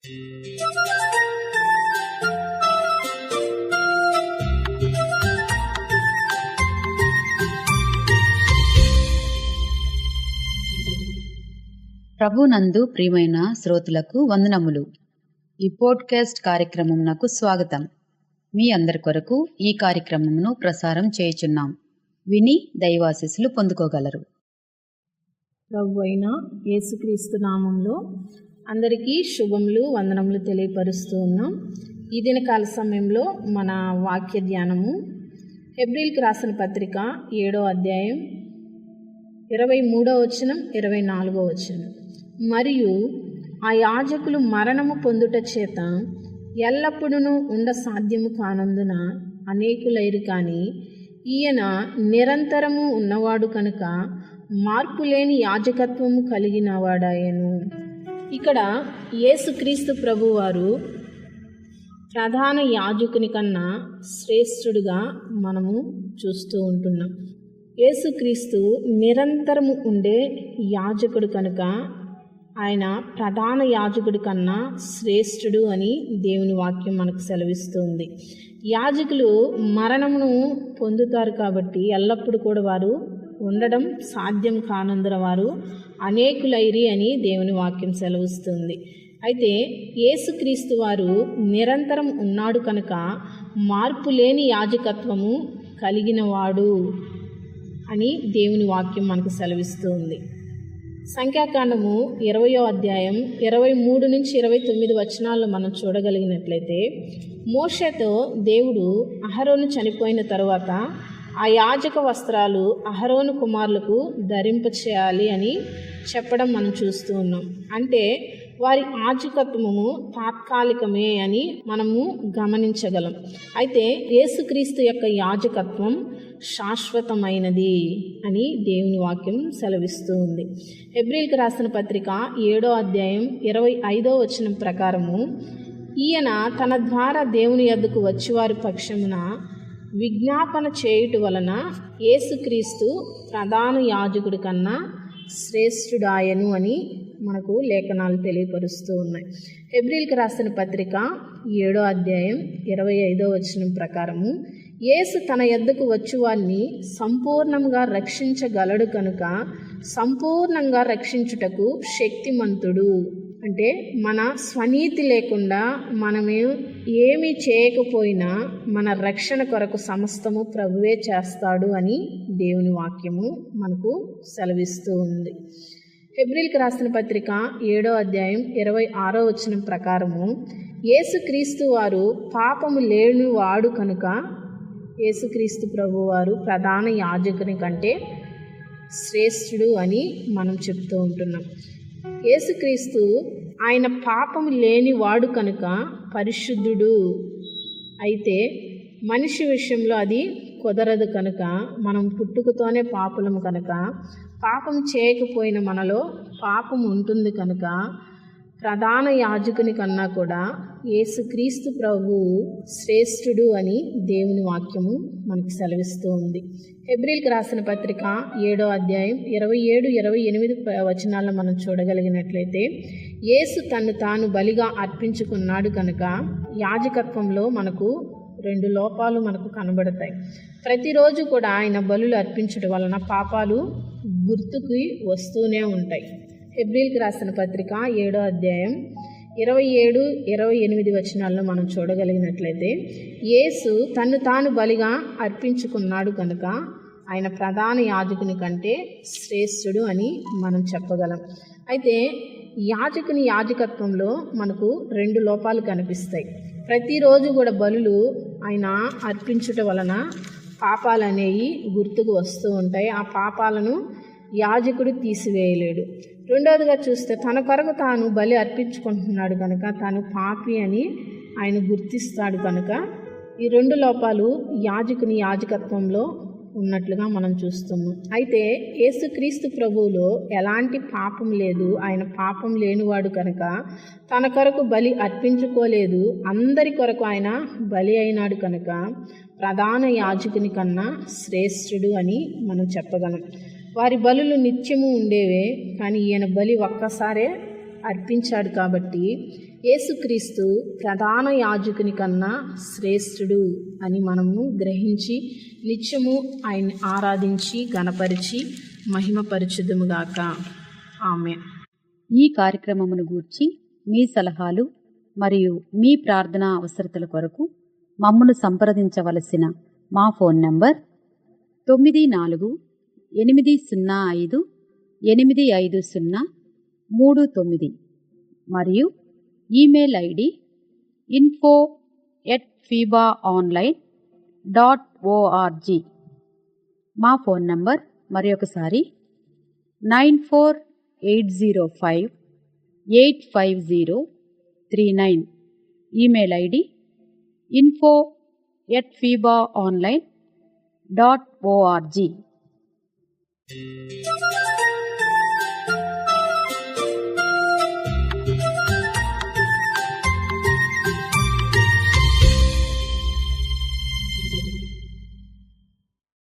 ప్రభునందు ప్రియమైన శ్రోతలకు వందనములు. ఈ పోడ్కాస్ట్ కార్యక్రమమునకు స్వాగతం. మీ అందరి కొరకు ఈ కార్యక్రమమును ప్రసారం చేయుచున్నాం. విని దైవాశీస్సులు పొందుకోగలరు. ప్రభు అయిన యేసుక్రీస్తు నామంలో అందరికీ శుభములు, వందనములు తెలియపరుస్తూ ఉన్నాం. ఈ దినకాల సమయంలో మన వాక్య ధ్యానము హెబ్రీయులకు రాసిన పత్రిక 7వ అధ్యాయం 23వ వచనం 24వ వచనం. మరియు ఆ యాజకులు మరణము పొందుట చేత ఎల్లప్పుడూ ఉండ సాధ్యము కానందున అనేకులైరు, కానీ ఈయన నిరంతరము ఉన్నవాడు కనుక మార్పులేని యాజకత్వము కలిగిన వాడాయను. ఇక్కడ యేసుక్రీస్తు ప్రభువారు ప్రధాన యాజకుని కన్నా శ్రేష్ఠుడిగా మనము చూస్తూ ఉంటున్నాం. యేసుక్రీస్తు నిరంతరము ఉండే యాజకుడు కనుక ఆయన ప్రధాన యాజకుడి కన్నా శ్రేష్ఠుడు అని దేవుని వాక్యం మనకు సెలవిస్తుంది. యాజకులు మరణమును పొందుతారు కాబట్టి ఎల్లప్పుడూ కూడా వారు ఉండడం సాధ్యం కానందున వారు అనేకులైరి అని దేవుని వాక్యం సెలవిస్తుంది. అయితే యేసుక్రీస్తు వారు నిరంతరం ఉన్నాడు కనుక మార్పు లేని యాజకత్వము కలిగిన వాడు అని దేవుని వాక్యం మనకు సెలవిస్తుంది. సంఖ్యాకాండము 20వ అధ్యాయం 23 నుంచి 29 వచనాల్లో మనం చూడగలిగినట్లయితే, మోషేతో దేవుడు అహరోను చనిపోయిన తరువాత ఆ యాజక వస్త్రాలు అహరోను కుమారులకు ధరింపచేయాలి అని చెప్పడం మనం చూస్తూ ఉన్నాం. అంటే వారి యాజకత్వము తాత్కాలికమే అని మనము గమనించగలం. అయితే యేసుక్రీస్తు యొక్క యాజకత్వం శాశ్వతమైనది అని దేవుని వాక్యం సెలవిస్తూ ఉంది. హెబ్రీయులకు రాసిన పత్రిక 7వ అధ్యాయం 25వ వచనం ప్రకారము, ఈయన తన ద్వారా దేవుని యొద్దకు వచ్చేవారి పక్షమున విజ్ఞాపన చేయుట వలన యేసుక్రీస్తు ప్రధాన యాజకుడి కన్నా శ్రేష్ఠుడాయను అని మనకు లేఖనాలు తెలియపరుస్తూ ఉన్నాయి. హెబ్రీయులకు రాసిన పత్రిక 7వ అధ్యాయం 25వ వచనం ప్రకారము, యేసు తన యొద్దకు వచ్చి వారిని సంపూర్ణంగా రక్షించగలడు కనుక సంపూర్ణంగా రక్షించుటకు శక్తిమంతుడు. అంటే మన స్వనీతి లేకుండా మనమే ఏమీ చేయకపోయినా మన రక్షణ కొరకు సమస్తము ప్రభువే చేస్తాడు అని దేవుని వాక్యము మనకు సెలవిస్తూ ఉంది. హెబ్రీయులకు రాసిన పత్రిక 7వ అధ్యాయం 26వ వచనం ప్రకారము, యేసుక్రీస్తు వారు పాపము లేని వాడు కనుక యేసుక్రీస్తు ప్రభువారు ప్రధాన యాజకుని కంటే శ్రేష్ఠుడు అని మనం చెప్తూ ఉంటున్నాం. యేసుక్రీస్తు ఆయన పాపము లేని వాడు కనుక పరిశుద్ధుడు. అయితే మనిషి విషయంలో అది కుదరదు కనుక మనం పుట్టుకతోనే పాపులము కనుక పాపం చేయకపోయిన మనలో పాపం ఉంటుంది కనుక ప్రధాన యాజకుని కన్నా కూడా యేసుక్రీస్తు ప్రభువు శ్రేష్ఠుడు అని దేవుని వాక్యము మనకు సెలవిస్తూ ఉంది. హెబ్రీయులకు రాసిన పత్రిక 7వ అధ్యాయం 27, 28 వచనాల్లో మనం చూడగలిగినట్లయితే, యేసు తన్ను తాను బలిగా అర్పించుకున్నాడు కనుక యాజకత్వంలో మనకు 2 లోపాలు మనకు కనబడతాయి. ప్రతిరోజు కూడా ఆయన బలులు అర్పించడం వలన పాపాలు గుర్తుకి వస్తూనే ఉంటాయి. హెబ్రీయులకు రాసిన పత్రిక 7వ అధ్యాయం 27, 28 వచనాల్లో మనం చూడగలిగినట్లయితే, యేసు తన్ను తాను బలిగా అర్పించుకున్నాడు కనుక ఆయన ప్రధాన యాజకుని కంటే శ్రేష్ఠుడు అని మనం చెప్పగలం. అయితే యాజకుని యాజకత్వంలో మనకు 2 లోపాలు కనిపిస్తాయి. ప్రతిరోజు కూడా బలులు ఆయన అర్పించుట వలన పాపాలు అనేవి గుర్తుకు వస్తూ ఉంటాయి. ఆ పాపాలను యాజకుడు తీసివేయలేడు. రెండవదిగా చూస్తే తన కొరకు తాను బలి అర్పించుకుంటున్నాడు కనుక తాను పాపి అని ఆయన గుర్తిస్తాడు కనుక ఈ 2 లోపాలు యాజకుని యాజకత్వంలో ఉన్నట్లుగా మనం చూస్తున్నాం. అయితే యేసుక్రీస్తు ప్రభువులో ఎలాంటి పాపం లేదు. ఆయన పాపం లేనివాడు కనుక తన కొరకు బలి అర్పించుకోలేదు. అందరి కొరకు ఆయన బలి అయినాడు కనుక ప్రధాన యాజకుని కన్నా శ్రేష్ఠుడు అని మనం చెప్పగలం. వారి బలులు నిత్యము ఉండేవే, కానీ ఈయన బలి ఒక్కసారే అర్పించాడు కాబట్టి యేసుక్రీస్తు ప్రధాన యాజకుని కన్నా శ్రేష్ఠుడు అని మనము గ్రహించి నిత్యము ఆయన్ని ఆరాధించి గణపరిచి మహిమపరచుదుముగాక. ఆమేన్. ఈ కార్యక్రమమును గూర్చి మీ సలహాలు మరియు మీ ప్రార్థనా అవసరతల కొరకు మమ్మను సంప్రదించవలసిన మా ఫోన్ నంబర్ 9480585039 మరియు ఈమెయిల్ ఐడి info@fibaonline.org. మా ఫోన్ నంబర్ మరొకసారి 9480585039. Email ID info@fibaonline.org.